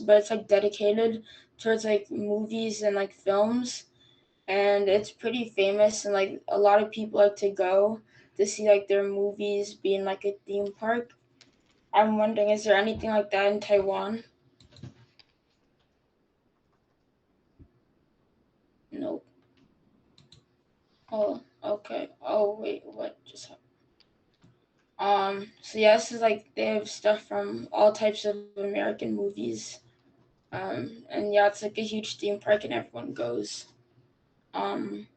but it's like dedicated towards like movies and like films, and it's pretty famous, and like a lot of people like to go to see like their movies being like a theme park. I'm wondering, is there anything like that in Taiwan? Nope. Oh, okay. Oh, wait, what just happened? So yeah, this is like they have stuff from all types of American movies. And yeah, it's like a huge theme park and everyone goes. Um,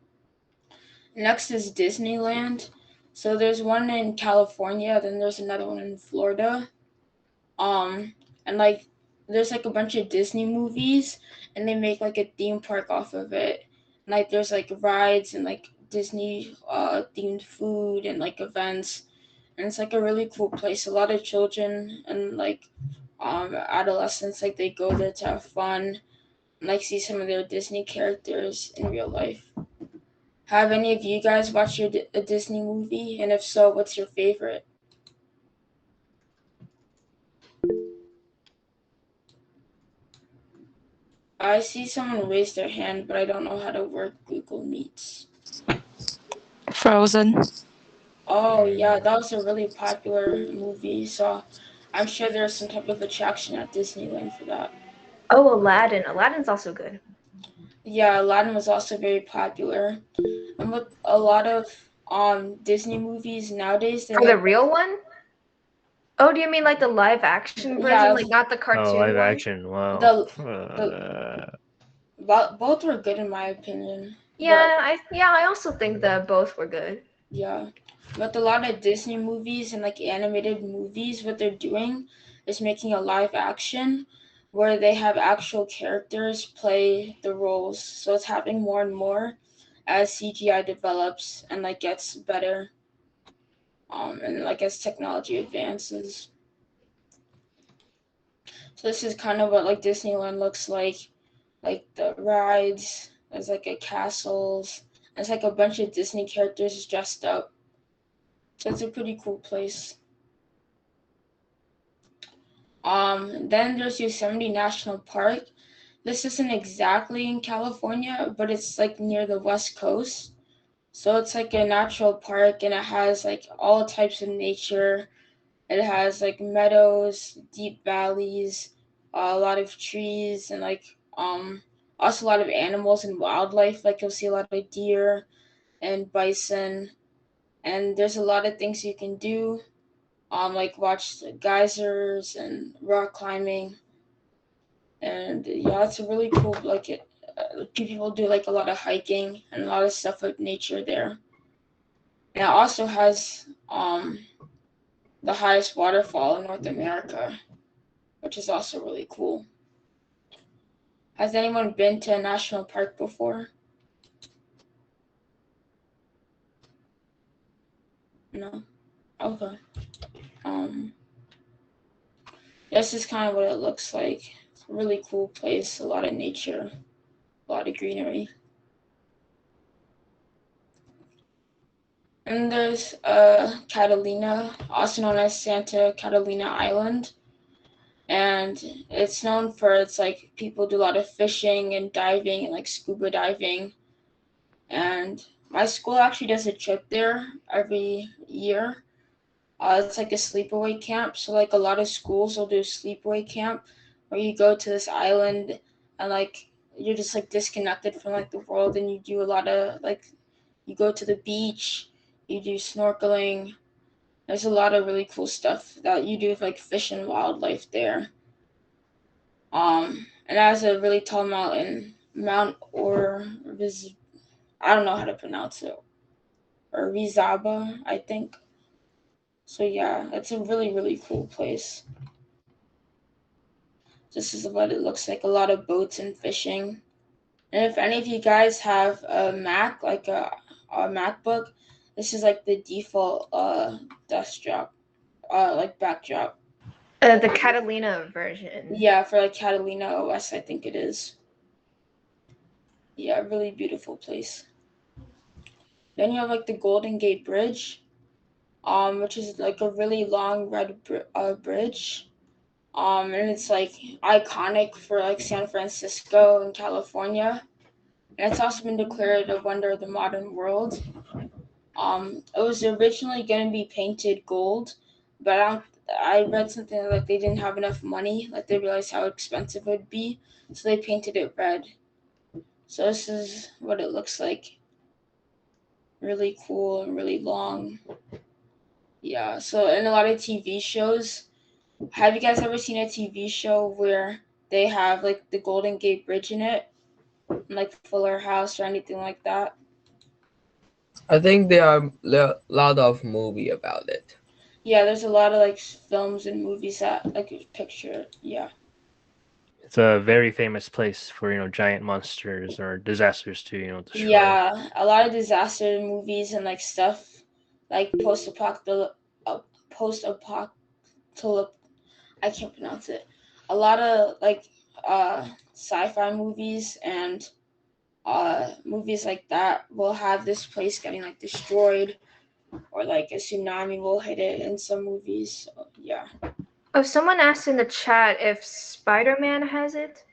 Next is Disneyland. So there's one in California, then there's another one in Florida. Um, and like there's like a bunch of Disney movies, and they make like a theme park off of it. And like there's like rides and like Disney themed food and like events, and it's like a really cool place. A lot of children and like adolescents, like they go there to have fun and like see some of their Disney characters in real life. Have any of you guys watched a Disney movie? And if so, what's your favorite? I see someone raise their hand, but I don't know how to work Google Meets. Frozen. Oh, yeah, that was a really popular movie, so I'm sure there's some type of attraction at Disneyland for that. Oh, Aladdin. Aladdin's also good. Yeah, Aladdin was also very popular. And with a lot of Disney movies nowadays, they For the like real one? Oh, do you mean like the live action version, yeah, like not the Oh, cartoon live one? action. Wow. the both were good in my opinion, but I also think that both were good. yeah. But a lot of Disney movies and like animated movies, what they're doing is making a live action where they have actual characters play the roles. So it's happening more and more as CGI develops and like gets better. And like as technology advances. So this is kind of what like Disneyland looks like the rides. There's like a castles. There's like a bunch of Disney characters dressed up. So it's a pretty cool place. Then there's Yosemite National Park. This isn't exactly in California, but it's like near the West Coast. So it's like a natural park, and it has like all types of nature. It has like meadows, deep valleys, a lot of trees, and like also a lot of animals and wildlife. Like you'll see a lot of deer and bison, and there's a lot of things you can do. Like watch the geysers and rock climbing, and yeah, it's a really cool. Like people do like a lot of hiking and a lot of stuff with nature there. And it also has the highest waterfall in North America, which is also really cool. Has anyone been to a national park before? No. Okay. Um, this is kind of what it looks like. It's a really cool place. A lot of nature, a lot of greenery. And there's Catalina, also known as Santa Catalina Island, and it's known for its like people do a lot of fishing and diving and like scuba diving. And my school actually does a trip there every year. It's like a sleepaway camp. So like a lot of schools will do a sleepaway camp where you go to this island and like you're just like disconnected from like the world, and you do a lot of like you go to the beach, you do snorkeling. There's a lot of really cool stuff that you do with like fish and wildlife there. And it has a really tall mountain, Mount I don't know how to pronounce it, or Rizaba, I think. So yeah, it's a really cool place. This is what it looks like. A lot of boats and fishing. And if any of you guys have a Mac, like a MacBook, this is like the default desktop, like backdrop. The Catalina version. Yeah, for like Catalina OS, I think it is. Yeah, really beautiful place. Then you have like the Golden Gate Bridge, which is like a really long red bridge. And it's like iconic for like San Francisco and California. And it's also been declared a wonder of the modern world. It was originally going to be painted gold, but I read something like they didn't have enough money, like they realized how expensive it would be, so they painted it red. So this is what it looks like. Really cool and really long. Yeah. So in a lot of TV shows, have you guys ever seen a TV show where they have like the Golden Gate Bridge in it, like Fuller House or anything like that? I think there are a lot of movie about it. Yeah, there's a lot of like films and movies that like picture it. Yeah. It's a very famous place for giant monsters or disasters to destroy. Yeah, a lot of disaster movies and like stuff like post apocalyptic. I can't pronounce it. A lot of like sci-fi movies and movies like that will have this place getting like destroyed or like a tsunami will hit it in some movies. So, yeah. Oh, someone asked in the chat if Spider-Man has it.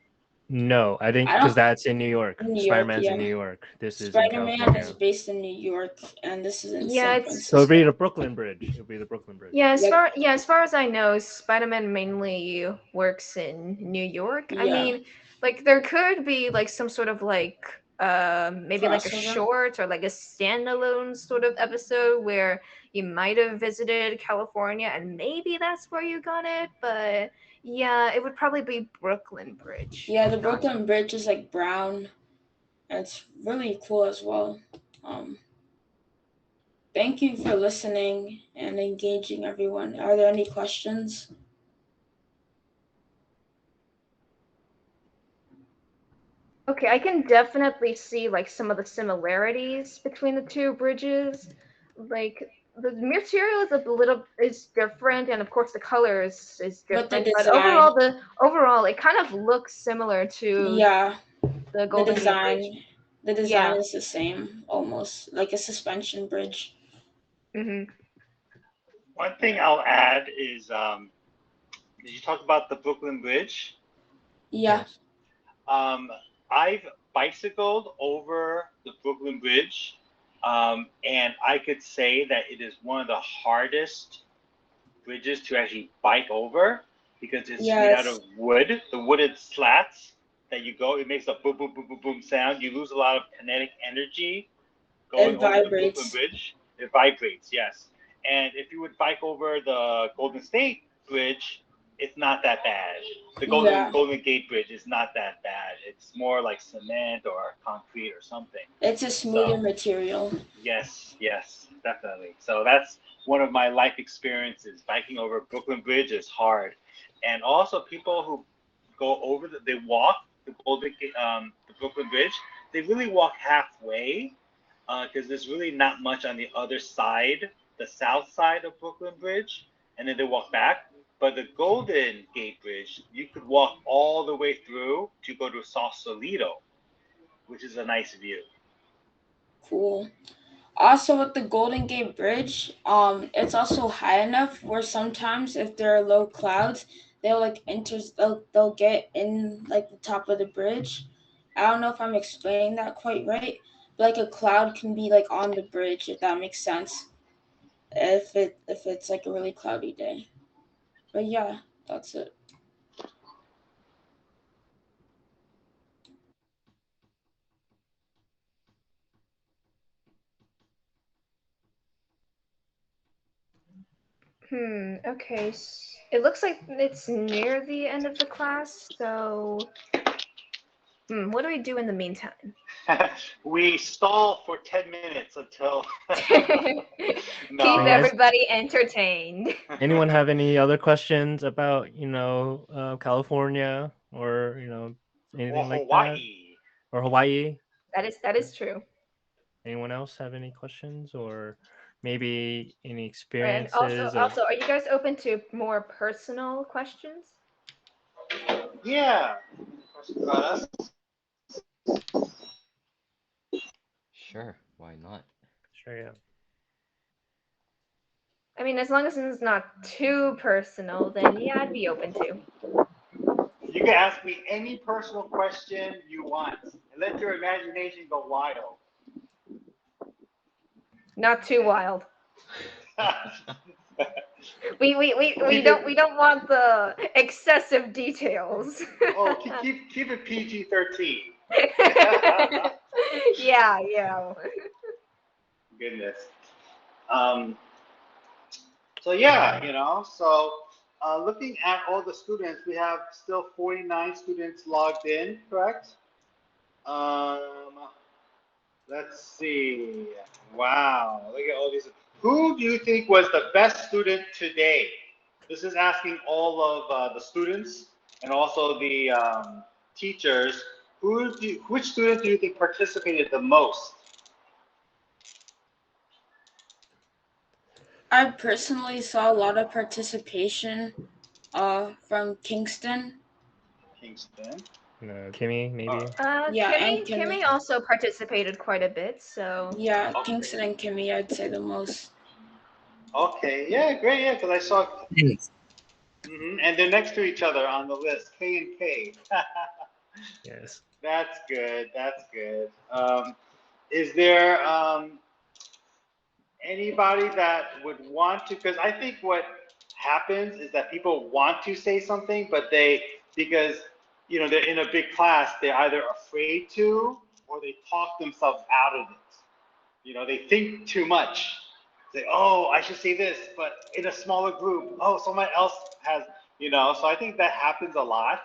No, I think I because don't. that's in New York. In New York, Spider-Man's in yeah. New York. This is in Spider-Man is California. based in New York, and this is in Yeah, San it's So it'll Francisco. be the Brooklyn Bridge. It'll be the Brooklyn Bridge. yeah. Yep. As far as I know, Spider-Man mainly works in New York. I Yeah. mean, like there could be like some sort of like maybe like a Crossover. short or like a standalone sort of episode where you might have visited California and maybe that's where you got it, but yeah, it would probably be Brooklyn Bridge. Yeah, the Not Brooklyn Bridge is like brown, and it's really cool as well. Um, Thank you for listening and engaging, everyone. Are there any questions? Okay, I can definitely see like some of the similarities between the two bridges. Like the material is a little is different, and of course the color is But the different. But design, overall it kind of looks similar to yeah, the the Golden Gate Bridge. design, the design Yeah. is the same, almost like a suspension bridge. Hmm. One thing I'll add is, did you talk about the Brooklyn Bridge? Yeah, Yes. I've bicycled over the Brooklyn Bridge, and I could say that it is one of the hardest bridges to actually bike over because it's made out yes, of wood. The wooded slats that you go, it makes a boom, boom, boom, boom, boom sound. You lose a lot of kinetic energy going it over the Brooklyn vibrates. Bridge. It vibrates, yes. And if you would bike over the Golden State Bridge, it's not that bad. The Yeah, Golden Gate Bridge is not that bad. It's more like cement or concrete or something. it's a smoother So material. yes, yes, definitely. So that's one of my life experiences. Biking over Brooklyn Bridge is hard, and also people who go over they walk the Brooklyn Bridge. They really walk halfway because there's really not much on the other side, the south side of Brooklyn Bridge, and then they walk back. But the Golden Gate Bridge, you could walk all the way through to go to Sausalito, which is a nice view. Cool. Also, with the Golden Gate Bridge, it's also high enough where sometimes if there are low clouds, they'll get in like the top of the bridge. I don't know if I'm explaining that quite right, but like a cloud can be like on the bridge if that makes sense. If it's like a really cloudy day. But yeah, that's it. Okay. It looks like it's near the end of the class, so what do we do in the meantime? We stall for 10 minutes until. Keep Hey No. guys, everybody entertained. anyone have any other questions about California or Or anything like that, Hawaii. or Hawaii? That is true. Anyone else have any questions or maybe any And experiences of? are you guys open to more personal questions? Yeah. Questions about us? Sure, why not? Sure, yeah. I mean, as long as it's not too personal, then yeah, I'd be open to. You can ask me any personal question you want and let your imagination go wild. Not too wild. We Keep don't want the excessive details. Oh, keep it PG-13. Yeah. Goodness. Um, so yeah, so looking at all the students, we have still 49 students logged in, correct? Um, let's see. Wow, look at all these. Who do you think was the best student today? This is asking all of the students and also the teachers. Which student do you think participated the most? I personally saw a lot of participation from Kingston. Kingston. Kimmy, maybe. Yeah, and Kimmy also participated quite a bit, so. Yeah, Okay. Kingston and Kimmy, I'd say the most. Okay, yeah, great, yeah, because I saw, Yes. and they're next to each other on the list, K and K. Yes. That's good, that's good. Is there anybody that would want to, because I think what happens is that people want to say something, but because, they're in a big class, they're either afraid to, or they talk themselves out of it. They think too much. Say, oh, I should say this, but in a smaller group, oh, someone else has, so I think that happens a lot.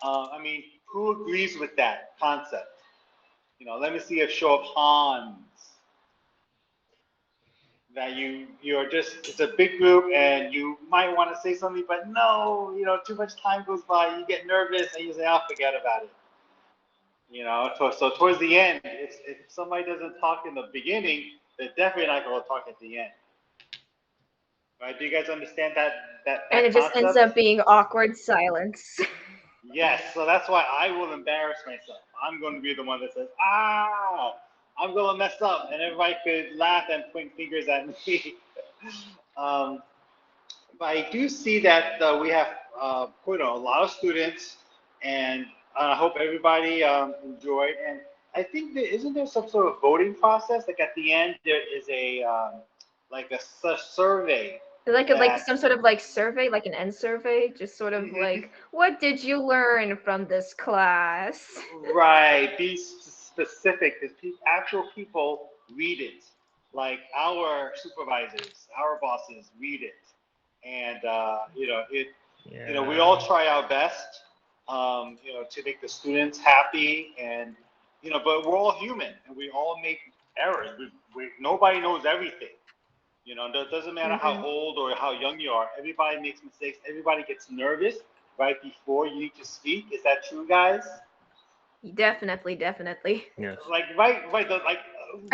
I mean, who agrees with that concept? Let me see a show of hands. That you're just, it's a big group and you might want to say something, but no, too much time goes by, you get nervous and you say, I'll forget about it. So towards the end, if somebody doesn't talk in the beginning, they're definitely not going to talk at the end. Right? Do you guys understand that And it just concept? ends up being awkward silence. Yes, so that's why I will embarrass myself. I'm going to be the one that says, I'm going to mess up, and everybody could laugh and point fingers at me. But I do see that we have a lot of students, and I hope everybody enjoyed. And I think isn't there some sort of voting process? Like at the end, there is a like a survey. Like some sort of like survey, like an end survey, just sort of like, what did you learn from this class? Right, be specific, because actual people read it. Like our supervisors, our bosses read it, and we all try our best, to make the students happy, and but we're all human, and we all make errors. Nobody knows everything. It doesn't matter how old or how young you are. Everybody makes mistakes. Everybody gets nervous right before you need to speak. Is that true, guys? Definitely. Yes. Like right, I right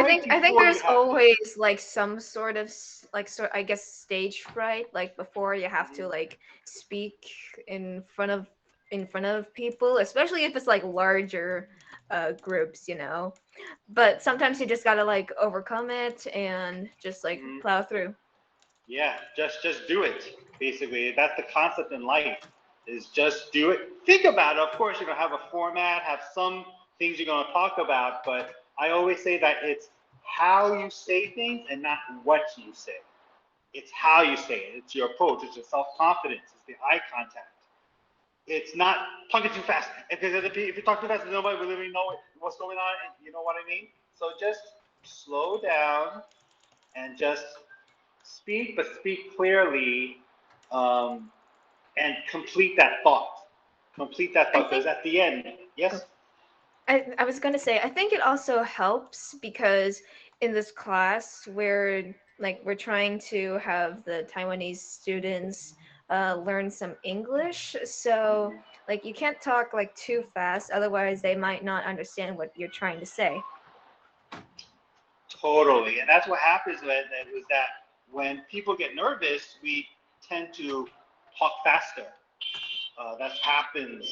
think before you there's have always like some sort of I guess stage fright, like before you have to like speak in front of people, especially if it's like larger groups, But sometimes you just gotta like overcome it and just like plow through. Yeah, just do it. Basically, that's the concept in life. Is just do it. Think about it. Of course, you're gonna have a format, have some things you're gonna talk about, but I always say that it's how you say things and not what you say. It's how you say it. It's your approach. It's your self-confidence. It's the eye contact. It's not talking too fast. Because if you talk too fast, nobody will really know what's going on. You know what I mean? So just slow down and just speak, but speak clearly, and complete that thought. Complete that thought, because at the end, yes? I was gonna say, I think it also helps because in this class we're trying to have the Taiwanese students learn some English. So like you can't talk like too fast, otherwise they might not understand what you're trying to say. Totally. And that's what happens was that when people get nervous, we tend to talk faster. That happens.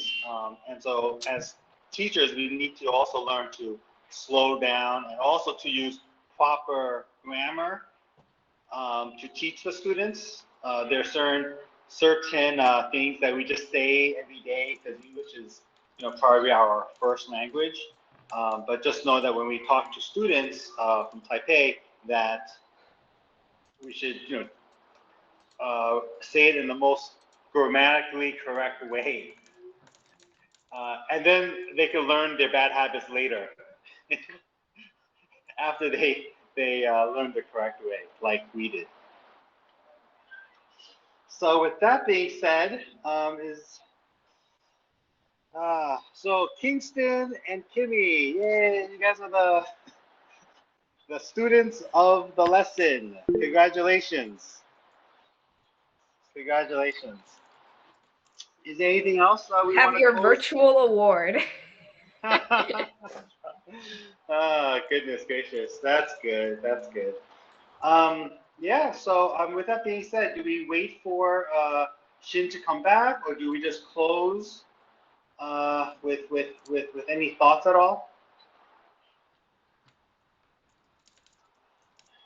And so as teachers, we need to also learn to slow down and also to use proper grammar, to teach the students. There are certain things that we just say every day because English is, probably our first language. But just know that when we talk to students from Taipei, that we should, say it in the most grammatically correct way. And then they can learn their bad habits later after they learn the correct way, like we did. So with that being said, so Kingston and Kimmy, yay! You guys are the students of the lesson. Congratulations! Congratulations! Is there anything else we Have want to your close? virtual award. Oh, goodness gracious. That's good. That's good. Yeah, so with that being said, do we wait for Shin to come back or do we just close with any thoughts at all?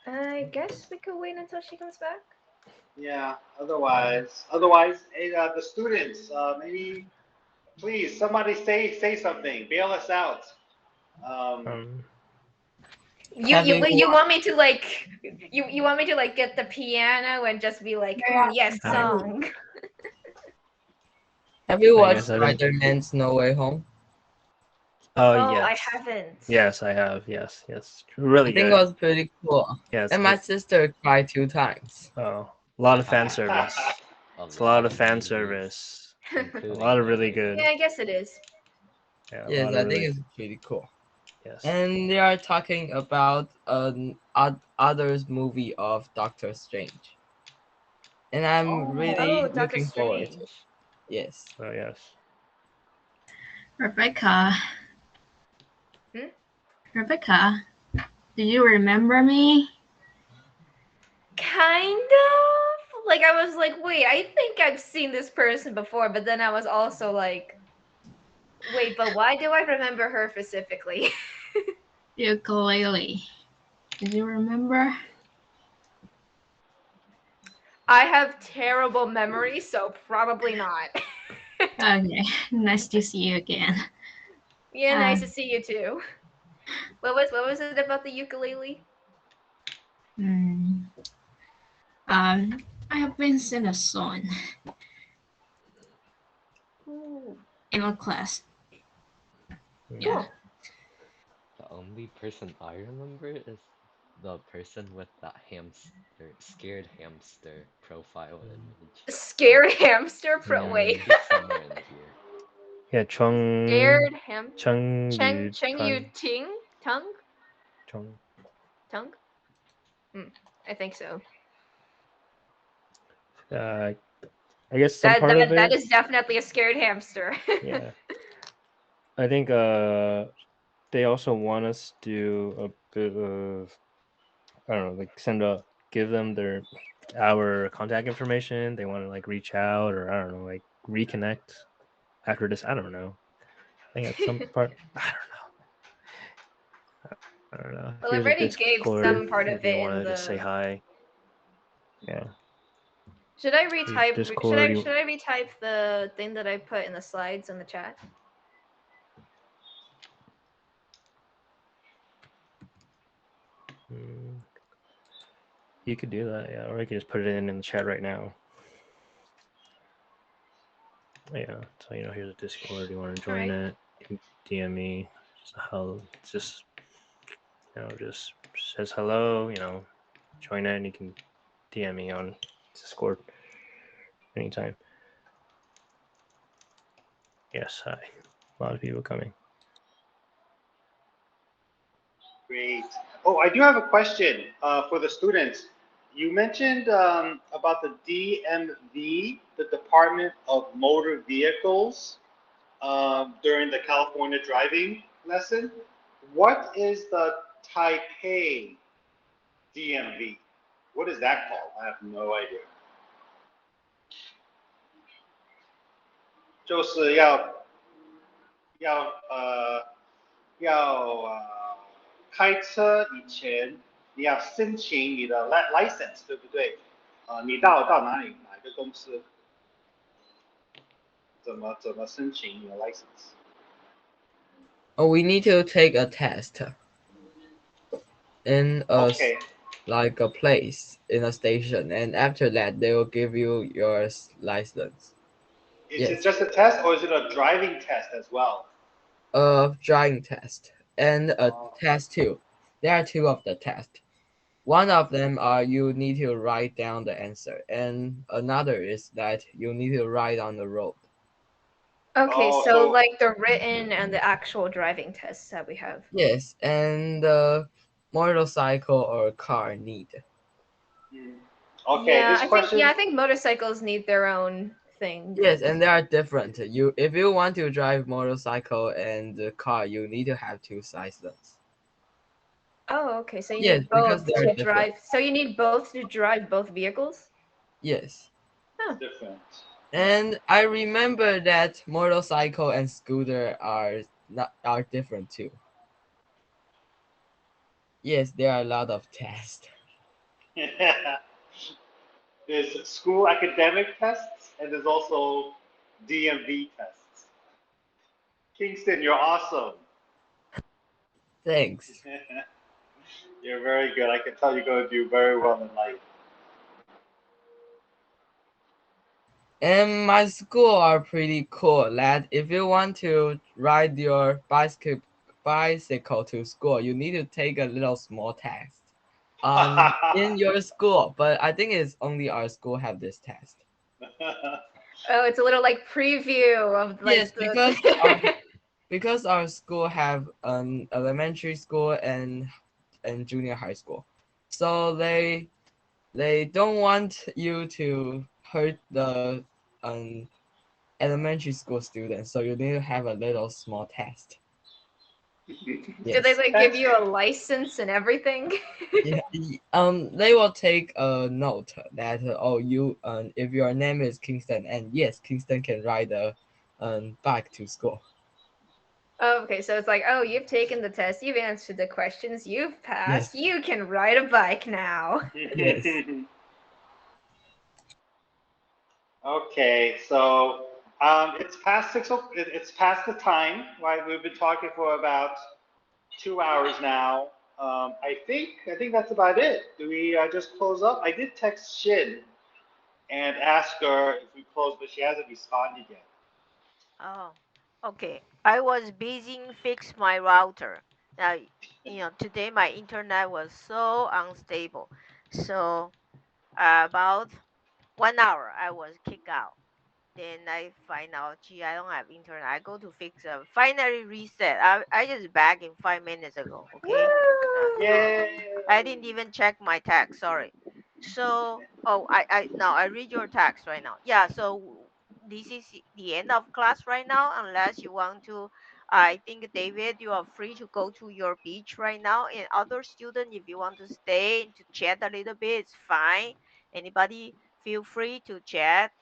I guess we could wait until she comes back. Yeah, otherwise, hey, the students, maybe, please, somebody say something, bail us out. You want me to like you want me to like get the piano and just be like, yes, song. Have you I watched guess I don't- Spider-Man's No Way Home? Oh, yes. I haven't. Yes, I have. Yes. Really I think good. it was pretty cool. Yes. And my sister cried 2 times. Oh, a lot of fan service. It's a lot of fan movies, service. A including lot of No really Way good. Yeah, I guess it is. Yeah, a Yes, lot I of think really. it's pretty cool. Yes. And they are talking about an others movie of Doctor Strange. And I'm really Oh, Doctor looking forward to it. Strange. Yes. Oh yes. Rebecca. Hmm? Rebecca, do you remember me? Kind of. Like I was like, wait, I think I've seen this person before, but then I was also like, wait, but why do I remember her specifically? Ukulele. Do you remember? I have terrible memory, so probably not. Okay, nice to see you again. Yeah, nice to see you too. What was it about the ukulele? Hmm. I have been sent a song Ooh. in a class. Yeah. Cool. The only person I remember is the person with that scared hamster profile image. Scared hamster Yeah, wait. maybe somewhere in here. Yeah, Scared ham Cheng Cheng Yu Ting? Tongue? Chong. Tongue? I think so. I guess some part of That it. is definitely a scared hamster. Yeah. I think they also want us to do a bit of, I don't know, like give them our contact information. They want to like reach out or I don't know, like reconnect after this. I don't know. I think at some part. I don't know. Well, I Here's a already gave Discord some part if of you it want in to just say the. hi. Yeah. Should I retype? Discord, Should I retype the thing that I put in the slides in the chat? You could do that, yeah, or I could just put it in the chat right now. Yeah, so here's a Discord. You want to join it? You can DM me. Just says hello. Join it, and you can DM me on Discord anytime. Yes, hi. A lot of people coming. Great. Oh, I do have a question for the students. You mentioned about the DMV, the Department of Motor Vehicles, during the California driving lesson. What is the Taipei DMV? What is that called? I have no idea. 就是要开车以前你要申请你的 license，对不对？你到哪个公司，怎么申请你的 license？Oh, we need to take a test in Okay. like a place in a station, and after that they will give you your license. Is it Yes, just a test or is it a driving test as well? a driving test and a Oh, test too. There are two of the test. One of them are you need to write down the answer, and another is that you need to write on the road. Okay, oh, so so like the written and the actual driving tests that we have. Yes, and the motorcycle or car need. mm, okay. Yeah, This I question. think motorcycles need their own thing. Yes, and they are different. You if you want to drive motorcycle and the car, you need to have two licenses. Oh, okay. So you Yes, need because both they are to different. drive. So you need both to drive both vehicles? Yes. Huh. Different. And I remember that motorcycle and scooter are different too. Yes, there are a lot of tests. There's school academic tests and there's also DMV tests. Kingston, you're awesome. Thanks. You're very good. I can tell you're going to do very well in life. And my school are pretty cool, lad. If you want to ride your bicycle to school, you need to take a little small test in your school. But I think it's only our school have this test. Oh, it's a little like preview of Yes, like the because our school have an elementary school and junior high school, so they don't want you to hurt the um elementary school students, so you need to have a little small test. Do they Yes. like give That's you a license and everything? Yeah. They will take a note that oh you if your name is Kingston, and yes, Kingston can ride a bike to school. Oh, okay, so it's like, oh, you've taken the test, you've answered the questions, you've Yes. passed, you can ride a bike now. Yes. Okay, so it's past it's past the time, right? We've been talking for about 2 hours now. I think that's about it. Do we just close up? I did text Shin and ask her if we close, but she hasn't responded yet. Oh, okay. I was busy fix my router. Now, today my internet was so unstable. So, about 1 hour I was kicked out. Then I find out, gee, I don't have internet. I go to fix it. Finally reset. I just back in 5 minutes ago. Okay. So Yay! I didn't even check my text. Sorry. So, oh, I now I read your text right now. Yeah. So this is the end of class right now. Unless you want to, I think David, you are free to go to your beach right now. And other student, if you want to stay to chat a little bit, it's fine. Anybody feel free to chat.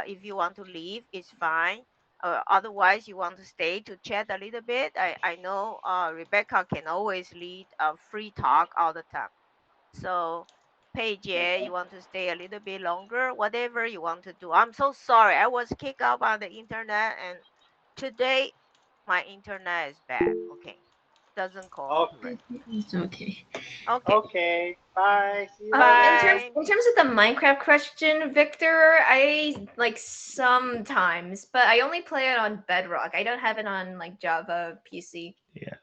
If you want to leave, it's fine. Otherwise, you want to stay to chat a little bit. I know Rebecca can always lead a free talk all the time. So, Paige, yeah, you want to stay a little bit longer? Whatever you want to do. I'm so sorry. I was kicked out on the internet, and today my internet is bad. Okay, doesn't Okay, cooperate. It's okay. Okay, okay. Bye. See you In later. terms bye. of the Minecraft question, Victor, I like sometimes, but I only play it on Bedrock. I don't have it on like Java PC. Yeah.